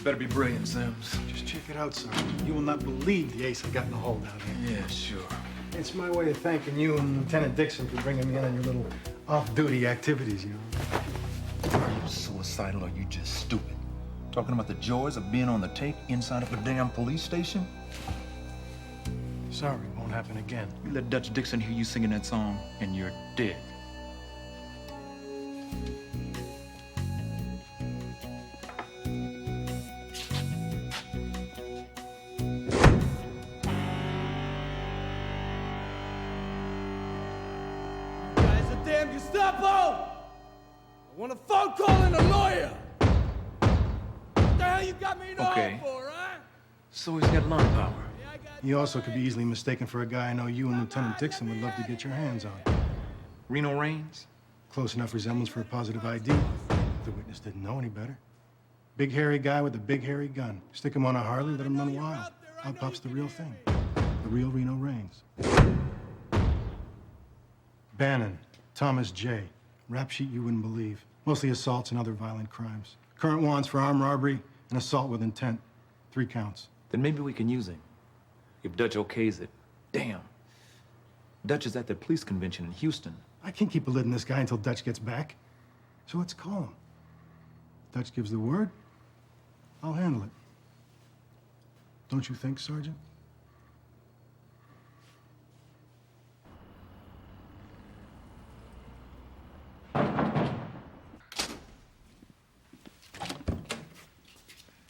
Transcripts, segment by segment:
better be brilliant, Sims. Just check it out, Sergeant. You will not believe the ace I got in the hole down here. Yeah, sure. It's my way of thanking you and Lieutenant Dixon for bringing me in on your little off-duty activities, you know. Are you suicidal or are you just stupid? Talking about the joys of being on the take inside of a damn police station? Sorry, won't happen again. You let Dutch Dixon hear you singing that song, and you're dead. Guys, a damn Gestapo! I want a phone call and a lawyer! What the hell you got me in the hole for, huh? So he's got lung power. He also could be easily mistaken for a guy I know you and Lieutenant Dixon would love to get your hands on. Reno Reigns? Close enough resemblance for a positive ID. The witness didn't know any better. Big hairy guy with a big hairy gun. Stick him on a Harley, let him run wild. Out pops the real thing. The real Reno Reigns. Bannon, Thomas J. Rap sheet you wouldn't believe. Mostly assaults and other violent crimes. Current warrants for armed robbery and assault with intent. 3 counts. Then maybe we can use him. If Dutch okays it. Damn. Dutch is at the police convention in Houston. I can't keep a lid on this guy until Dutch gets back. So let's call him. Dutch gives the word, I'll handle it. Don't you think, Sergeant?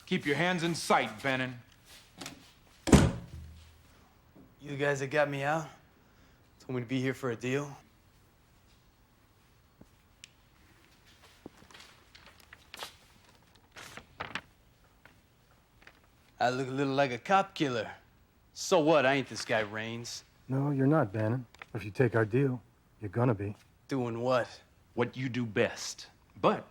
Keep your hands in sight, Bannon. You guys that got me out told me to be here for a deal. I look a little like a cop killer. So what? I ain't this guy Reigns. No, you're not, Bannon. If you take our deal, you're gonna be. Doing what? What you do best. But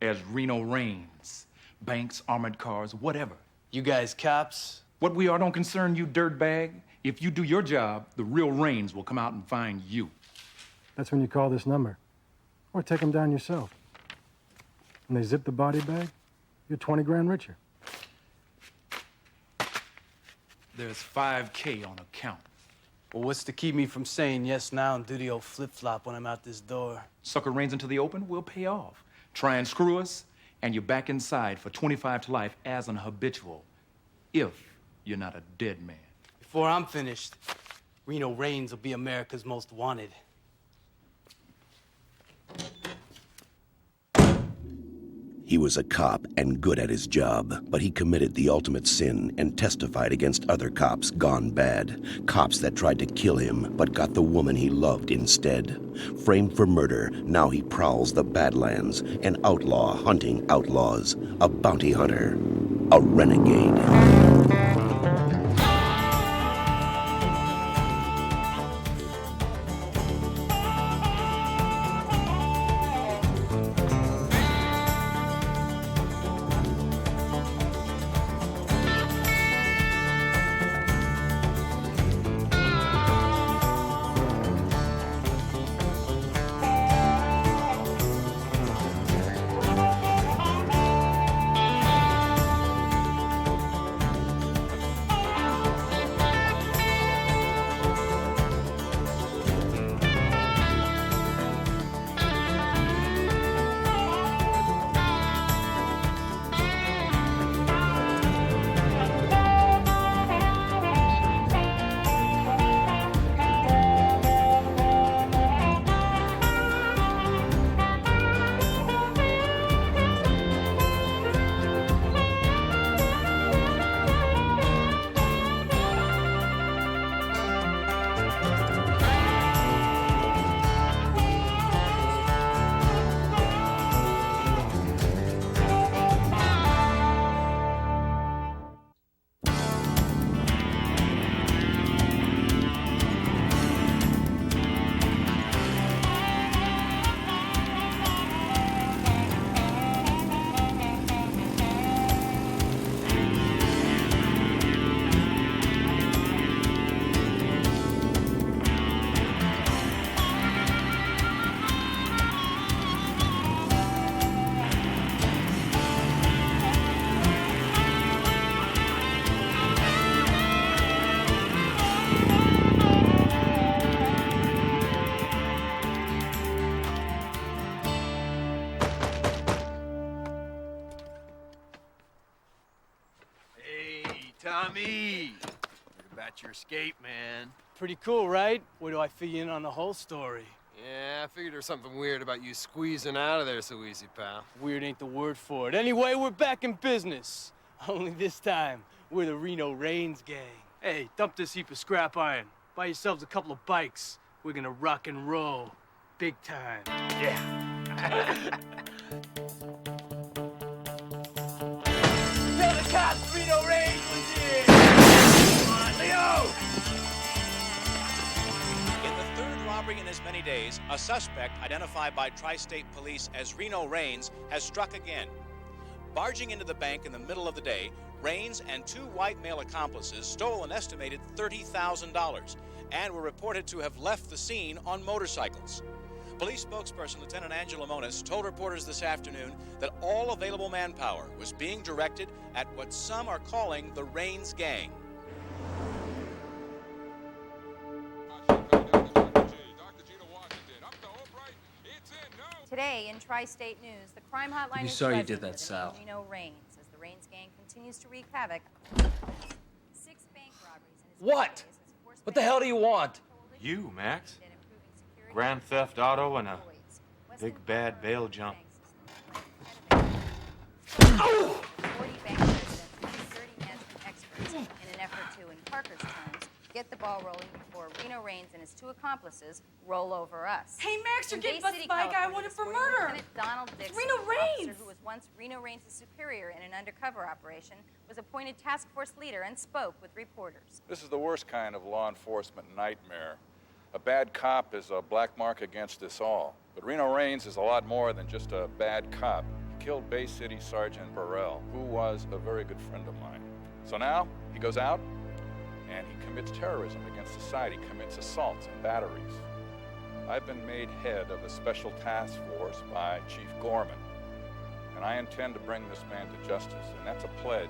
as Reno Reigns, banks, armored cars, whatever. You guys cops? What we are don't concern you, dirtbag. If you do your job, the real Reigns will come out and find you. That's when you call this number. Or take him down yourself. When they zip the body bag, you're 20 grand richer. There's $5K on account. Well, what's to keep me from saying yes now and do the old flip-flop when I'm out this door? Sucker Reigns into the open, we'll pay off. Try and screw us, and you're back inside for 25 to life as an habitual. If you're not a dead man. Before I'm finished, Reno Reigns will be America's most wanted. He was a cop and good at his job, but he committed the ultimate sin and testified against other cops gone bad. Cops that tried to kill him, but got the woman he loved instead. Framed for murder, now he prowls the Badlands, an outlaw hunting outlaws, a bounty hunter, a renegade. Tommy! Heard about your escape, man. Pretty cool, right? Where do I fit you in on the whole story? Yeah, I figured there's something weird about you squeezing out of there so easy, pal. Weird ain't the word for it. Anyway, we're back in business. Only this time, we're the Reno Reigns gang. Hey, dump this heap of scrap iron. Buy yourselves a couple of bikes. We're gonna rock and roll. Big time. Yeah. Tell the cops Reno Reigns was here! Come on, Leo! In the third robbery in as many days, a suspect identified by Tri-State Police as Reno Reigns has struck again. Barging into the bank in the middle of the day, Reigns and two white male accomplices stole an estimated $30,000 and were reported to have left the scene on motorcycles. Police spokesperson Lieutenant Angela Moniz told reporters this afternoon that all available manpower was being directed at what some are calling the Reigns gang. Today in Tri-State News, the crime hotline is sorry you buzzing did that, with Sal. Reno Reigns as the Reigns gang continues to wreak havoc. 6 bank robberies in his What? days as forced What the hell do you want? You, Max. at improving security Grand theft auto and a employees. big bad bail jump. 40 bank presidents and 30 management experts in an effort to, in Parker's terms, get the ball rolling before Reno Reigns and his two accomplices roll over us. Hey, Max, you're In getting Bay busted City, by a guy California, wanted this for morning, murder. Lieutenant Donald Dixon, Reno an officer Reigns. who was once Reno Reigns' superior in an undercover operation, was appointed task force leader and spoke with reporters. This is the worst kind of law enforcement nightmare. A bad cop is a black mark against us all. But Reno Reigns is a lot more than just a bad cop. He killed Bay City Sergeant Burrell, who was a very good friend of mine. So now he goes out and he commits terrorism against society, commits assaults and batteries. I've been made head of a special task force by Chief Gorman, and I intend to bring this man to justice, and that's a pledge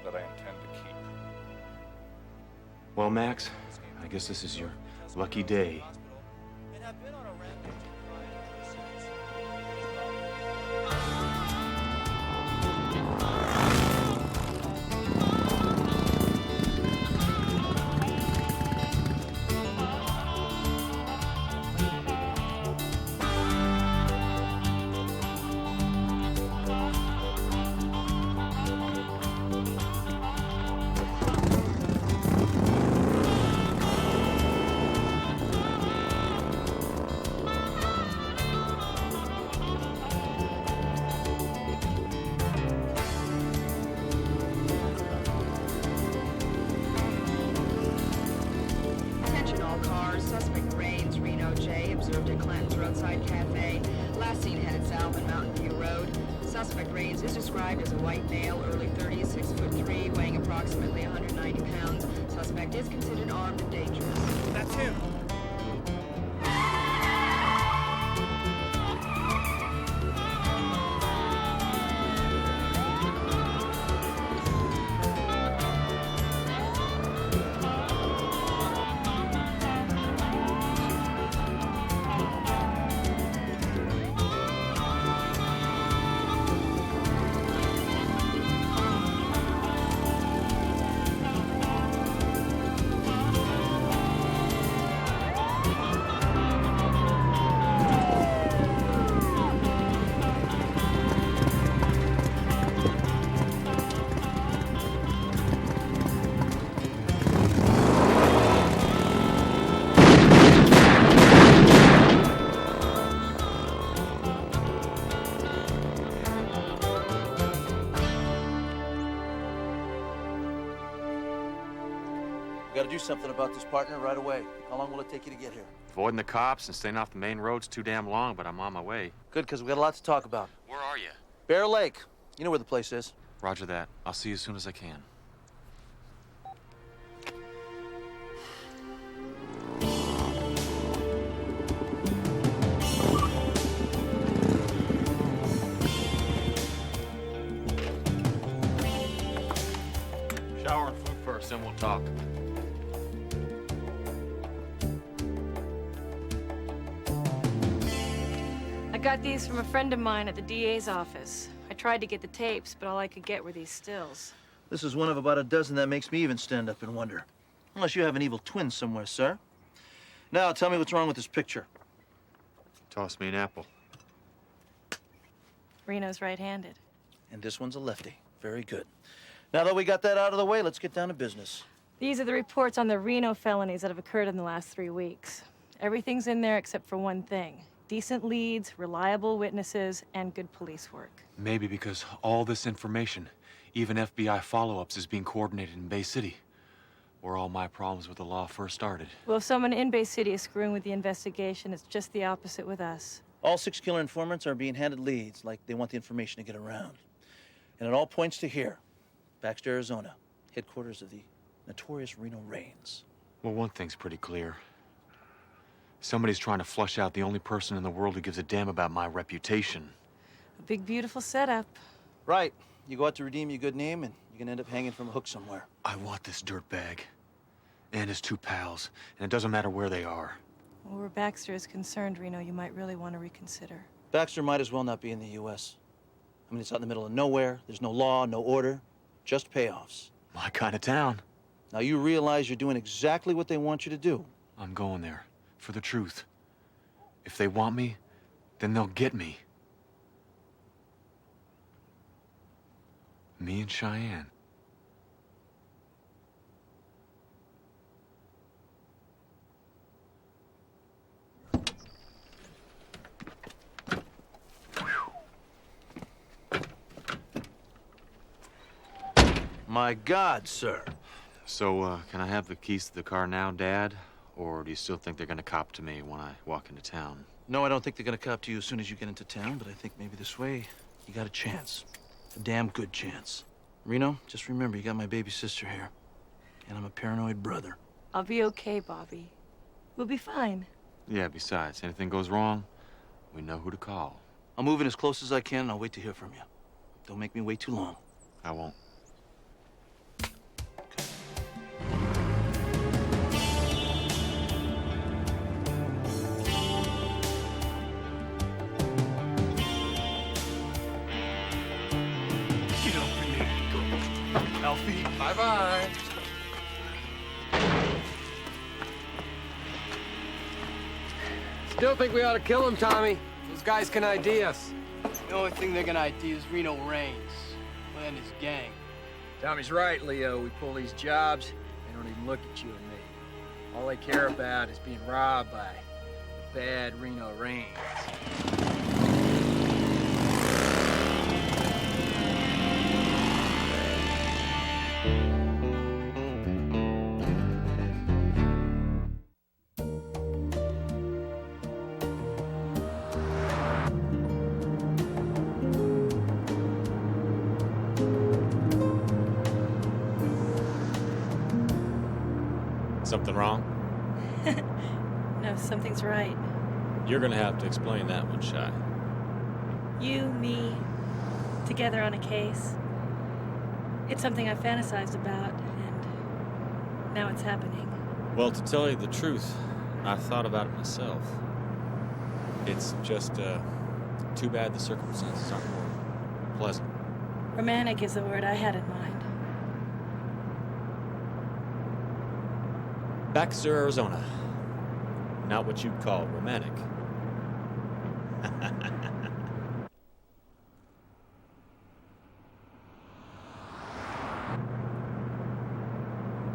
that I intend to keep. Well, Max, I guess this is your lucky day. Attention all cars. Suspect Reigns, Reno J, observed at Clanton's Roadside Cafe. Last seen headed south on Mountain View Road. Suspect Reigns is described as a white male, early 30s, 6'3", weighing approximately 190 pounds. Suspect is considered armed and dangerous. That's him. We gotta do something about this, partner, right away. How long will it take you to get here? Avoiding the cops and staying off the main road's too damn long, but I'm on my way. Good, because we got a lot to talk about. Where are you? Bear Lake. You know where the place is. Roger that. I'll see you as soon as I can. Shower and food first, then we'll talk. I got these from a friend of mine at the DA's office. I tried to get the tapes, but all I could get were these stills. This is one of about a dozen that makes me even stand up and wonder. Unless you have an evil twin somewhere, sir. Now, tell me what's wrong with this picture. Toss me an apple. Reno's right-handed. And this one's a lefty. Very good. Now that we got that out of the way, let's get down to business. These are the reports on the Reno felonies that have occurred in the last 3 weeks. Everything's in there except for one thing. Decent leads, reliable witnesses, and good police work. Maybe because all this information, even FBI follow-ups, is being coordinated in Bay City, where all my problems with the law first started. Well, if someone in Bay City is screwing with the investigation, it's just the opposite with us. All 6 killer informants are being handed leads like they want the information to get around. And it all points to here, Baxter, Arizona, headquarters of the notorious Reno Rains. Well, one thing's pretty clear. Somebody's trying to flush out the only person in the world who gives a damn about my reputation. A big, beautiful setup. Right. You go out to redeem your good name, and you're gonna end up hanging from a hook somewhere. I want this dirtbag and his 2 pals, and it doesn't matter where they are. Well, where Baxter is concerned, Reno, you might really want to reconsider. Baxter might as well not be in the U.S. I mean, it's out in the middle of nowhere. There's no law, no order, just payoffs. My kind of town. Now, you realize you're doing exactly what they want you to do. I'm going there for the truth. If they want me, then they'll get me. Me and Cheyenne. My God, sir. So, can I have the keys to the car now, Dad? Or do you still think they're gonna cop to me when I walk into town? No, I don't think they're gonna cop to you as soon as you get into town, but I think maybe this way you got a chance. A damn good chance. Reno, just remember you got my baby sister here. And I'm a paranoid brother. I'll be okay, Bobby. We'll be fine. Yeah, besides, anything goes wrong, we know who to call. I'll move in as close as I can, and I'll wait to hear from you. Don't make me wait too long. I won't. Alfie. Bye-bye. Still think we ought to kill him, Tommy. Those guys can ID us. The only thing they're gonna ID is Reno Rains and his gang. Tommy's right, Leo. We pull these jobs, they don't even look at you and me. All they care about is being robbed by the bad Reno Rains. Something wrong? No, something's right. You're gonna have to explain that one, Shy. You, me, together on a case. It's something I fantasized about, and now it's happening. Well, to tell you the truth, I've thought about it myself. It's just, too bad the circumstances aren't more pleasant. Romantic is the word I had in mind. Baxter, Arizona. Not what you'd call romantic.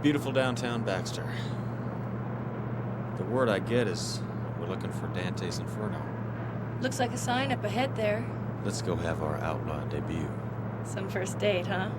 Beautiful downtown Baxter. The word I get is we're looking for Dante's Inferno. Looks like a sign up ahead there. Let's go have our outlaw debut. Some first date, huh?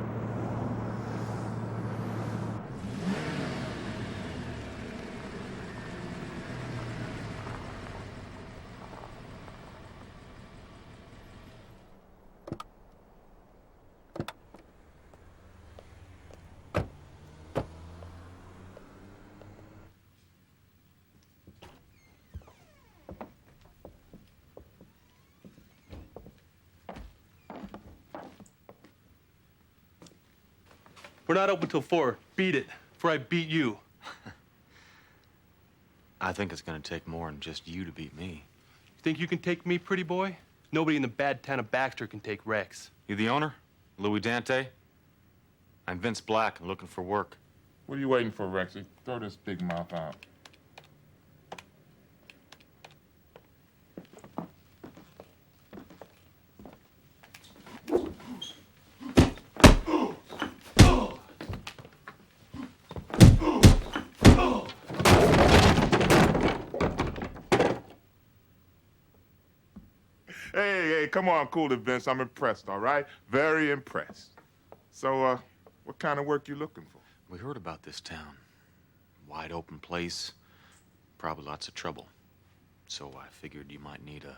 We're not open till 4. Beat it, before I beat you. I think it's gonna take more than just you to beat me. You think you can take me, pretty boy? Nobody in the bad town of Baxter can take Rex. You the owner? Louis Dante? I'm Vince Black. I'm looking for work. What are you waiting for, Rexy? Throw this big mouth out. Hey, come on, cool it, Vince. I'm impressed, all right? Very impressed. So, what kind of work you looking for? We heard about this town. Wide open place, probably lots of trouble. So I figured you might need a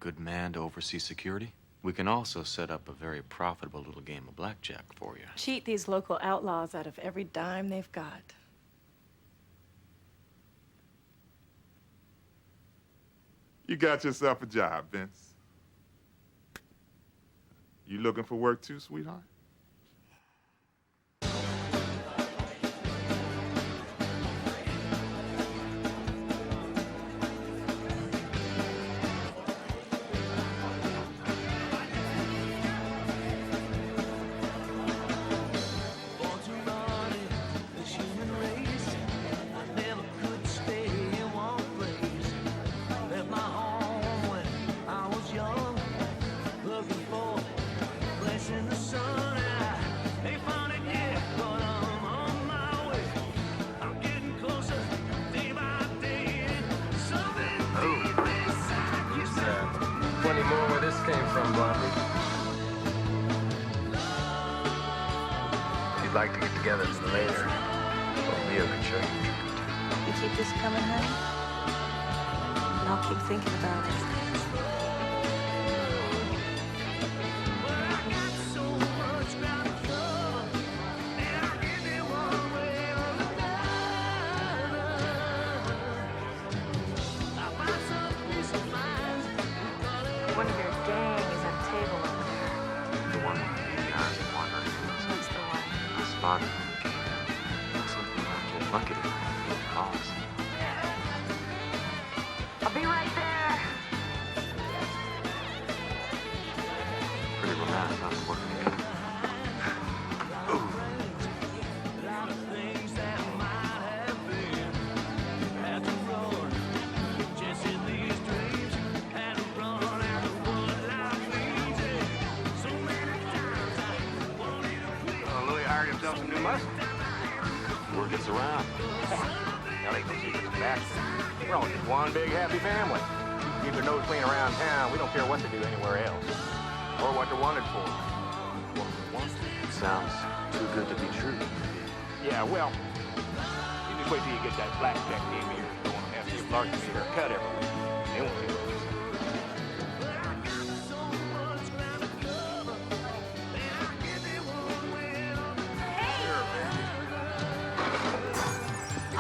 good man to oversee security. We can also set up a very profitable little game of blackjack for you. Cheat these local outlaws out of every dime they've got. You got yourself a job, Vince. You looking for work too, sweetheart? You'd like to get together later. Well, Leo can show you. You keep this coming, honey? And I'll keep thinking about it. One of your gang is at a table over there. The one with the eyes and wandering. That's the one. I spotted him. Looks like we might get lucky to calls. I'll be right there. Pretty romantic, us working together. Some new muscle. Word gets around. Now ain't no secrets to that. We're all just one big happy family. Keep their nose clean around town. We don't care what they do anywhere else. Or what they're wanted for. Sounds too good to be true. Yeah, well, you just wait till you get that blackjack game here going after you lark me or cut every week. They won't do it.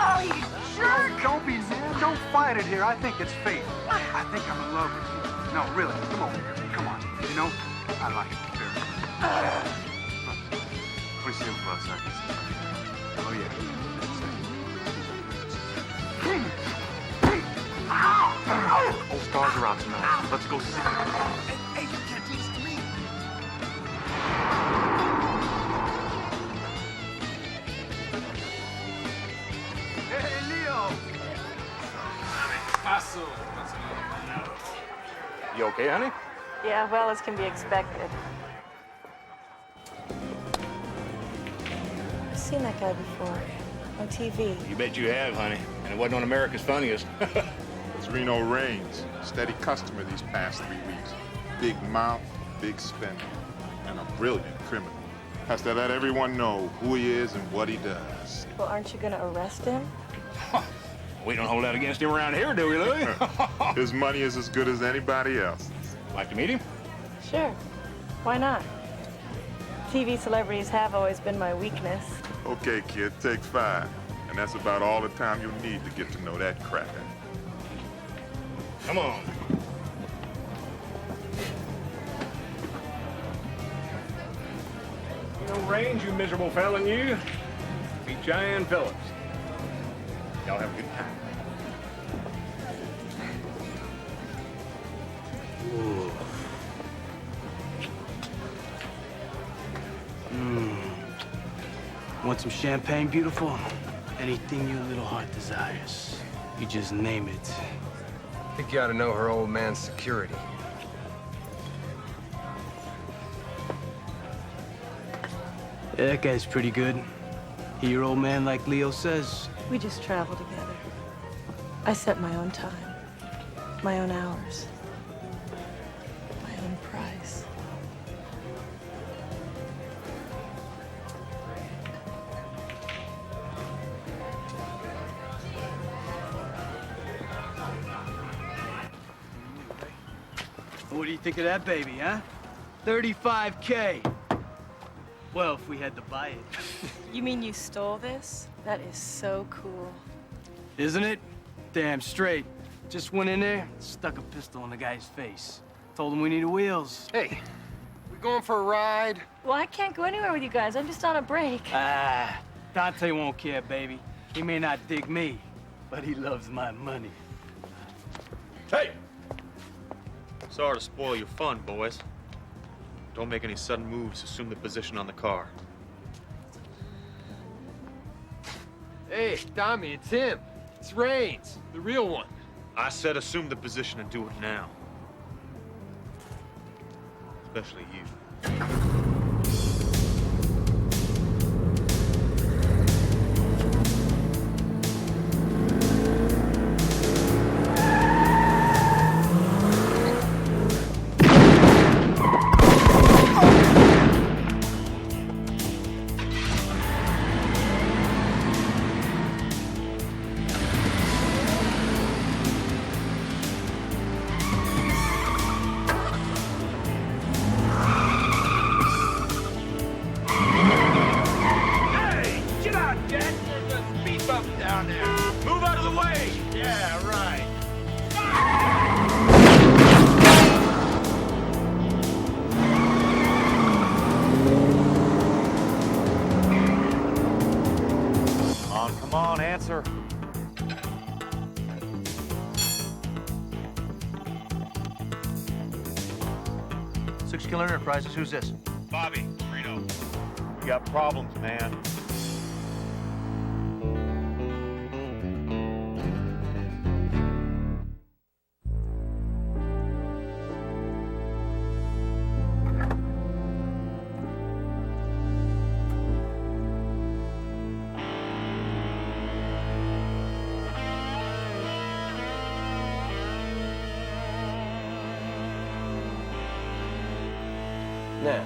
Oh, you jerk! Don't be mad. Don't fight it here. I think it's fate. I think I'm in love with you. No, really. Come over here. Come on. You know, I like it very much. Pretty simple outside. Oh, yeah. All stars are out tonight. Let's go see. Hey, you can't do this to me. Hey, Leo. You okay, honey? Yeah, well as can be expected. I've seen that guy before. On TV. You bet you have, honey. And it wasn't on America's Funniest. It's Reno Raines, steady customer these past 3 weeks. Big mouth, big spender, and a brilliant criminal. Has to let everyone know who he is and what he does. Well, aren't you gonna arrest him? We don't hold out against him around here, do we, Louie? His money is as good as anybody else's. Like to meet him? Sure. Why not? TV celebrities have always been my weakness. Okay, kid, take 5. And that's about all the time you'll need to get to know that cracker. Come on. No range, you miserable felon, you. Meet Cheyenne Phillips. Y'all have a good time. Ooh. Want some champagne, beautiful? Anything your little heart desires. You just name it. I think you ought to know her old man's security. Yeah, that guy's pretty good. He your old man like Leo says? We just travel together. I set my own time, my own hours, my own price. What do you think of that baby, huh? 35K. Well, if we had to buy it. You mean you stole this? That is so cool. Isn't it? Damn straight. Just went in there, stuck a pistol in the guy's face. Told him we needed wheels. Hey, we going for a ride? Well, I can't go anywhere with you guys. I'm just on a break. Ah, Dante won't care, baby. He may not dig me, but he loves my money. Hey! Sorry to spoil your fun, boys. Don't make any sudden moves. Assume the position on the car. Hey, Tommy, it's him. It's Raines, the real one. I said assume the position and do it now. Especially you. Come on, answer. Six Killer Enterprises, who's this? Bobby, Reno. We got problems, man. Now,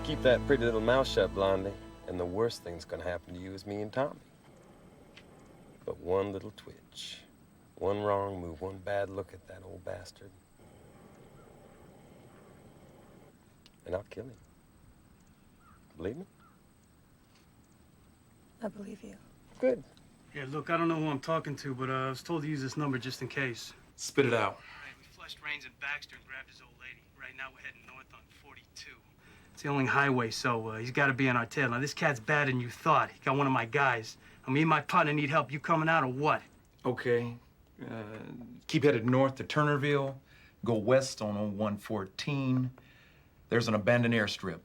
keep that pretty little mouth shut, Blondie, and the worst thing's gonna happen to you is me and Tommy. But one little twitch, one wrong move, one bad look at that old bastard, and I'll kill him. Believe me? I believe you. Good. Yeah, look, I don't know who I'm talking to, but I was told to use this number just in case. Spit it out. All right, we flushed Raines and Baxter and grabbed his old lady. Right now we're heading north on 42. It's the only highway, so he's got to be on our tail. Now, this cat's badder than you thought. He got one of my guys. Me and my partner need help. You coming out or what? Okay. Keep headed north to Turnerville. Go west on 114. There's an abandoned airstrip.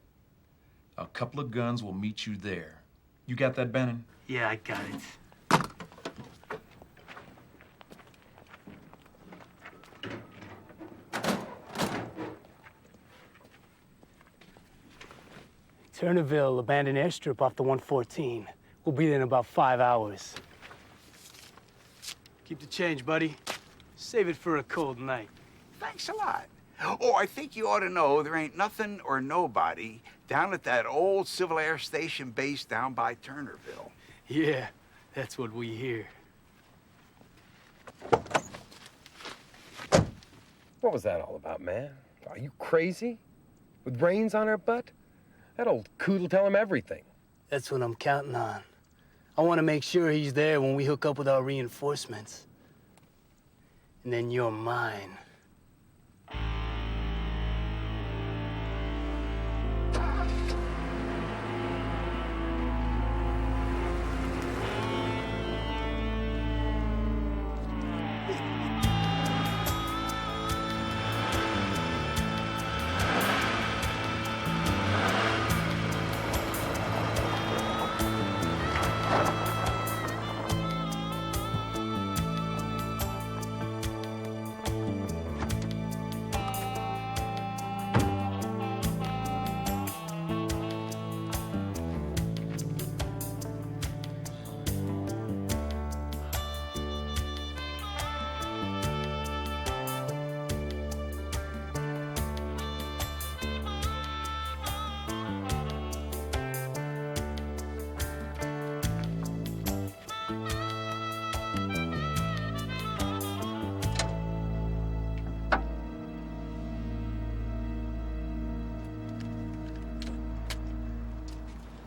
A couple of guns will meet you there. You got that, Bannon? Yeah, I got it. Turnerville, abandoned airstrip off the 114. We'll be there in about 5 hours. Keep the change, buddy. Save it for a cold night. Thanks a lot. Oh, I think you ought to know there ain't nothing or nobody down at that old Civil Air Station base down by Turnerville. Yeah, that's what we hear. What was that all about, man? Are you crazy? With Raines on her butt? That old coot'll tell him everything. That's what I'm counting on. I want to make sure he's there when we hook up with our reinforcements. And then you're mine.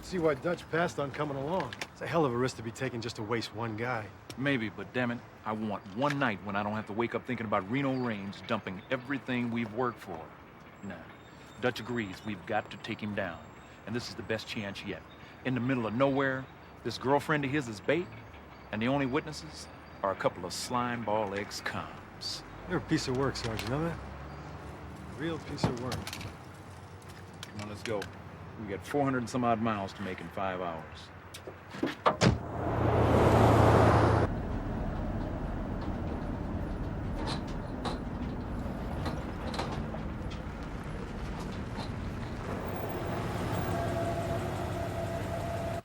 See why Dutch passed on coming along. It's a hell of a risk to be taking just to waste one guy. Maybe, but damn it, I want one night when I don't have to wake up thinking about Reno Raines dumping everything we've worked for. Nah, Dutch agrees we've got to take him down. And this is the best chance yet. In the middle of nowhere, this girlfriend of his is bait, and the only witnesses are a couple of slimeball ex-coms. You're a piece of work, Sarge, you know that? A real piece of work. Come on, let's go. We got 400 and some odd miles to make in 5 hours.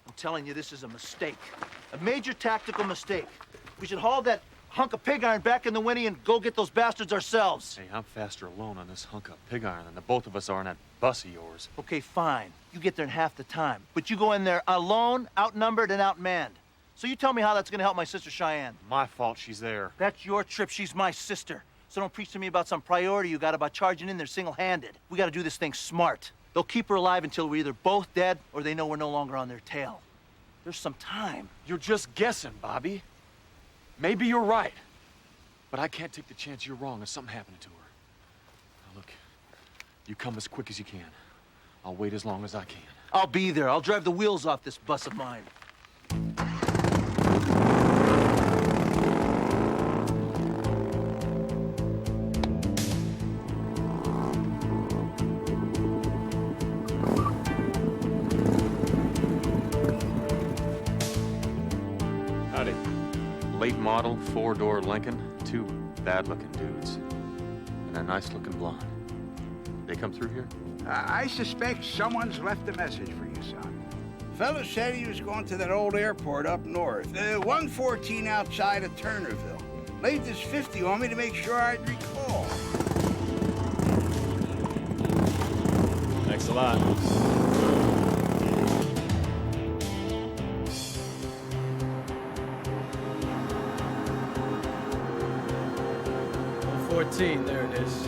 I'm telling you, this is a mistake. A major tactical mistake. We should haul that hunk of pig iron back in the whinny and go get those bastards ourselves. Hey, I'm faster alone on this hunk of pig iron than the both of us are on that bus of yours. Okay, fine. You get there in half the time. But you go in there alone, outnumbered, and outmanned. So you tell me how that's gonna help my sister Cheyenne. My fault she's there. That's your trip. She's my sister. So don't preach to me about some priority you got about charging in there single-handed. We gotta do this thing smart. They'll keep her alive until we're either both dead or they know we're no longer on their tail. There's some time. You're just guessing, Bobby. Maybe you're right. But I can't take the chance you're wrong of something happening to her. Now look, you come as quick as you can. I'll wait as long as I can. I'll be there. I'll drive the wheels off this bus of mine. Howdy. Late model, 4-door Lincoln. 2 bad-looking dudes. And a nice-looking blonde. They come through here? I suspect someone's left a message for you, son. Fellow said he was going to that old airport up north, 114 outside of Turnerville. Laid this 50 on me to make sure I'd recall. Thanks a lot. There it is.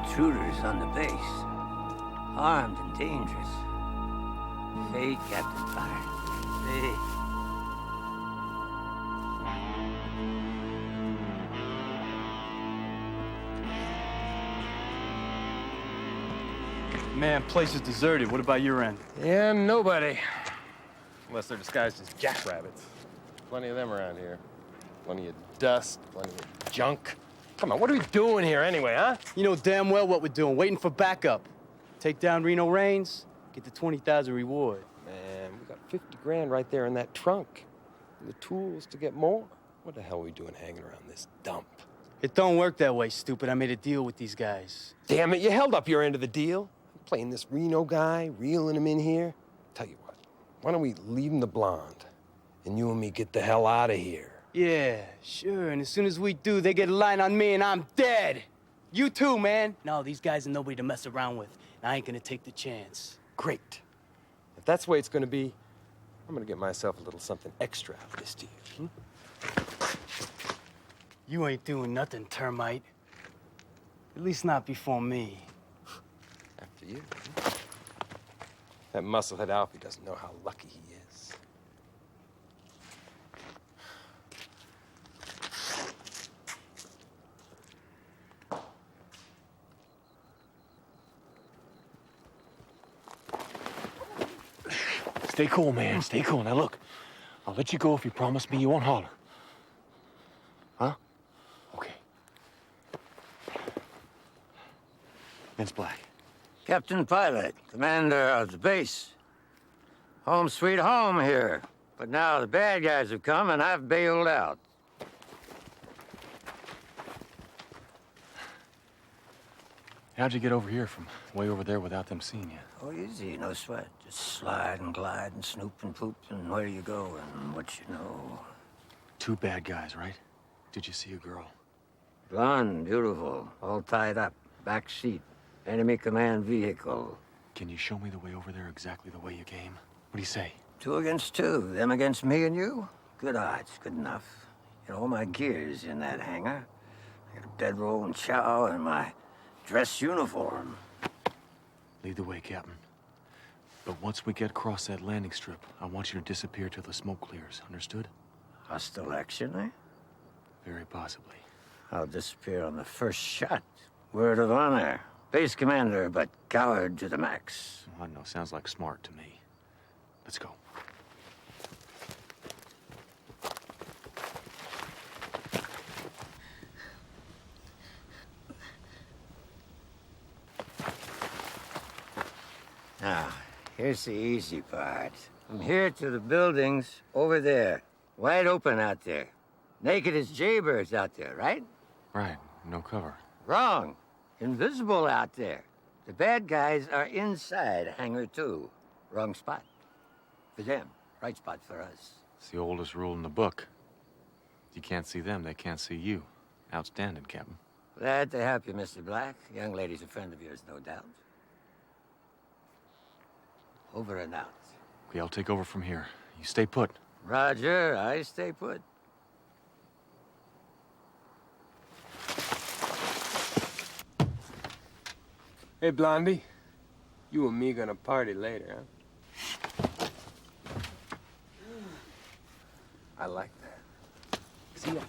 Intruders on the base. Armed and dangerous. Fade, Captain Fire. Fade. Man, place is deserted. What about your end? Yeah, nobody. Unless they're disguised as jackrabbits. Plenty of them around here. Plenty of dust, plenty of junk. Come on, what are we doing here anyway, huh? You know damn well what we're doing, waiting for backup. Take down Reno Reigns, get the 20,000 reward. Man, we got 50 grand right there in that trunk. And the tools to get more. What the hell are we doing hanging around this dump? It don't work that way, stupid. I made a deal with these guys. Damn it, you held up your end of the deal. I'm playing this Reno guy, reeling him in here. Tell you what, why don't we leave him the blonde, and you and me get the hell out of here? Yeah, sure, and as soon as we do, they get a line on me and I'm dead. You too, man. No, these guys are nobody to mess around with. I ain't gonna take the chance. Great. If that's the way it's gonna be, I'm gonna get myself a little something extra out of this deal. You ain't doing nothing, termite. At least not before me. After you. That musclehead Alfie doesn't know how lucky he is. Stay cool, man. Stay cool. Now, look, I'll let you go if you promise me you won't holler. Huh? Okay. Vince Black. Captain Pilot, commander of the base. Home sweet home here. But now the bad guys have come and I've bailed out. How'd you get over here from way over there without them seeing you? Oh, easy, no sweat. Just slide and glide and snoop and poop and where you go and what you know. 2 bad guys, right? Did you see a girl? Blonde, beautiful, all tied up, back seat, enemy command vehicle. Can you show me the way over there exactly the way you came? What do you say? 2 against 2, them against me and you? Good odds, good enough. You know, all my gear's in that hangar. I got a bedroll and chow and my dress uniform. Lead the way, Captain. But once we get across that landing strip, I want you to disappear till the smoke clears. Understood? Hostile action, eh? Very possibly. I'll disappear on the first shot. Word of honor. Base commander, but coward to the max. I don't know. Sounds like smart to me. Let's go. Now, here's the easy part. From here to the buildings over there. Wide open out there. Naked as jaybirds out there, right? Right. No cover. Wrong. Invisible out there. The bad guys are inside Hangar 2. Wrong spot. For them. Right spot for us. It's the oldest rule in the book. You can't see them, they can't see you. Outstanding, Captain. Glad to help you, Mr. Black. Young lady's a friend of yours, no doubt. Over and out. Okay, I'll take over from here. You stay put. Roger, I stay put. Hey, Blondie. You and me gonna party later, huh? I like that. See ya.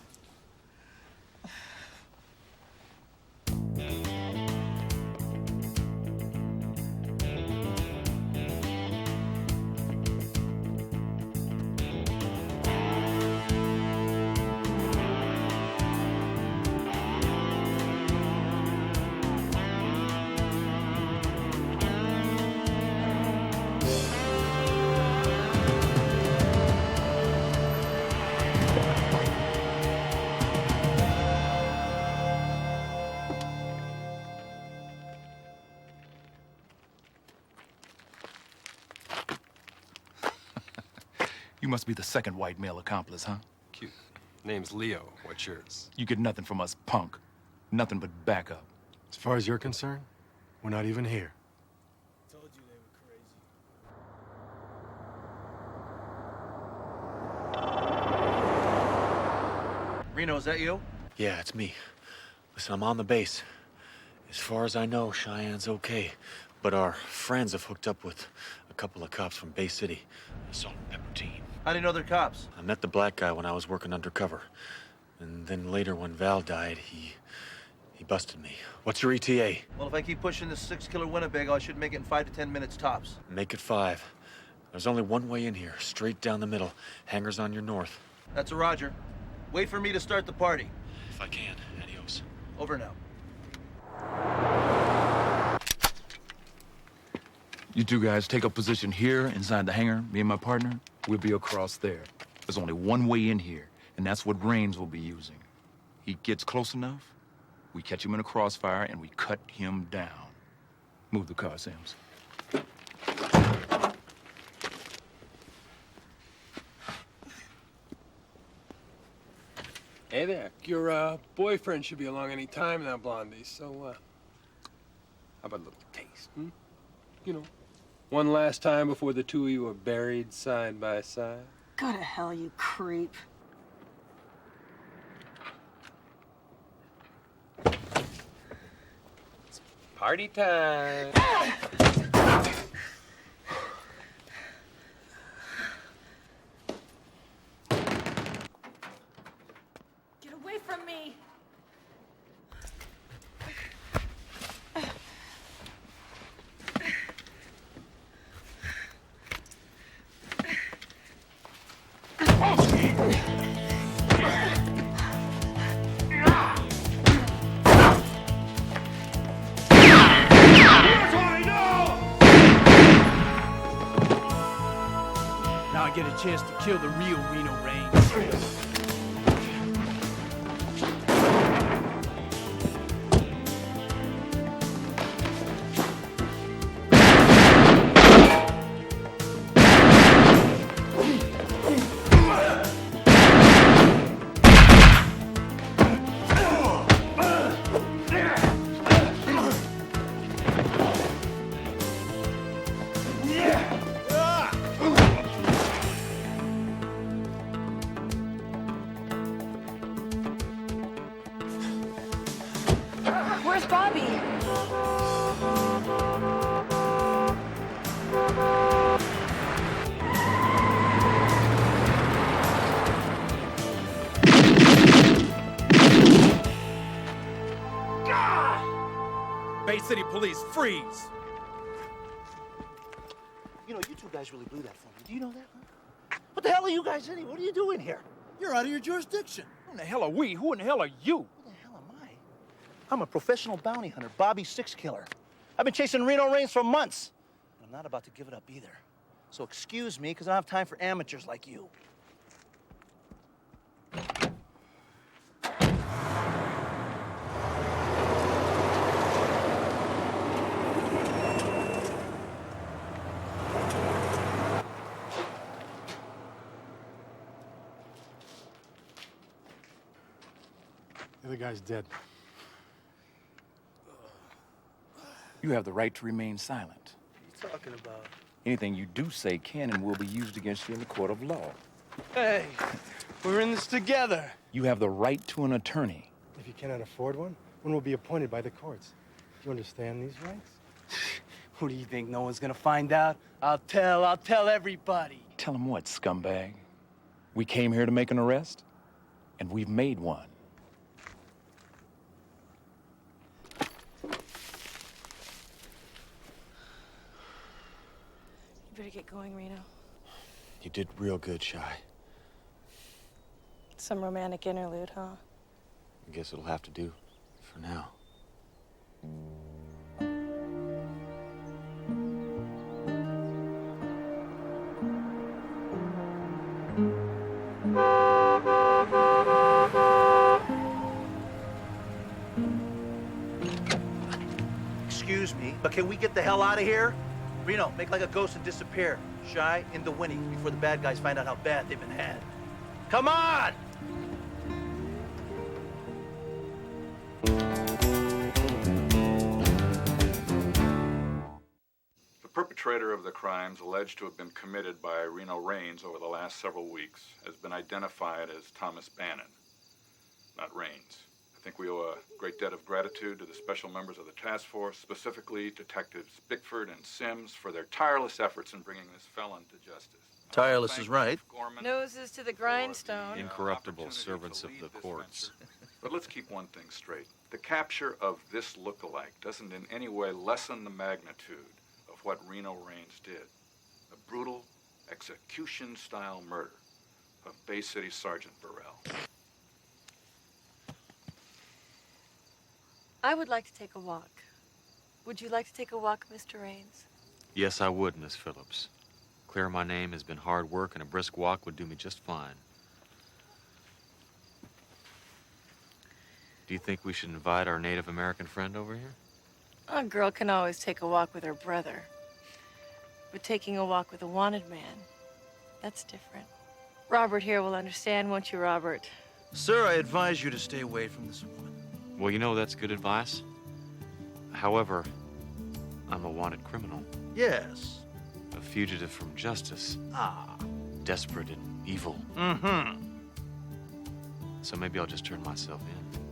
You must be the second white male accomplice, huh? Cute. Name's Leo. What's yours? You get nothing from us, punk. Nothing but backup. As far as you're concerned, we're not even here. Told you they were crazy. Reno, is that you? Yeah, it's me. Listen, I'm on the base. As far as I know, Cheyenne's okay. But our friends have hooked up with a couple of cops from Bay City. Assault and pepper team. How do you know they're cops? I met the black guy when I was working undercover. And then later when Val died, he busted me. What's your ETA? Well, if I keep pushing this 6-killer Winnebago, I should make it in 5 to 10 minutes tops. Make it 5. There's only one way in here, straight down the middle. Hangar's on your north. That's a roger. Wait for me to start the party. If I can, adios. Over now. You two guys take up position here inside the hangar. Me and my partner, we'll be across there. There's only one way in here, and that's what Rains will be using. He gets close enough, we catch him in a crossfire, and we cut him down. Move the car, Sims. Hey there. Your boyfriend should be along any time now, Blondie. So, how about a little taste, hmm? You know, one last time before the two of you are buried side by side. Go to hell, you creep. It's party time. Get away from me! Now I get a chance to kill the real Reno Rains. Where's Bobby? Bay City Police, freeze! You know, you two guys really blew that for me. Do you know that, huh? What the hell are you guys anyway? What are you doing here? You're out of your jurisdiction. Who in the hell are we? Who in the hell are you? Who the hell am I? I'm a professional bounty hunter, Bobby Six Killer. I've been chasing Reno Rains for months. And I'm not about to give it up either. So excuse me, because I don't have time for amateurs like you. The other guy's dead. You have the right to remain silent. What are you talking about? Anything you do say can and will be used against you in the court of law. Hey, we're in this together. You have the right to an attorney. If you cannot afford one will be appointed by the courts. Do you understand these rights? Who do you think? No one's gonna find out? I'll tell everybody. Tell him what, scumbag? We came here to make an arrest, and we've made one. You better get going, Reno. You did real good, Shy. Some romantic interlude, huh? I guess it'll have to do for now. Excuse me, but can we get the hell out of here? Reno, make like a ghost and disappear. Shy into Winnie before the bad guys find out how bad they've been had. Come on! The perpetrator of the crimes alleged to have been committed by Reno Rains over the last several weeks has been identified as Thomas Bannon, not Rains. I think we owe a great debt of gratitude to the special members of the task force, specifically Detectives Bickford and Sims, for their tireless efforts in bringing this felon to justice. Tireless is right. Noses to the grindstone. Incorruptible servants of the courts. But let's keep one thing straight. The capture of this look-alike doesn't in any way lessen the magnitude of what Reno Rains did. A brutal, execution-style murder of Bay City Sergeant Burrell. I would like to take a walk. Would you like to take a walk, Mr. Raines? Yes, I would, Miss Phillips. Clear my name has been hard work, and a brisk walk would do me just fine. Do you think we should invite our Native American friend over here? A girl can always take a walk with her brother. But taking a walk with a wanted man, that's different. Robert here will understand, won't you, Robert? Sir, I advise you to stay away from this woman. Well, you know that's good advice. However, I'm a wanted criminal. Yes. A fugitive from justice. Ah. Desperate and evil. Mm-hmm. So maybe I'll just turn myself in.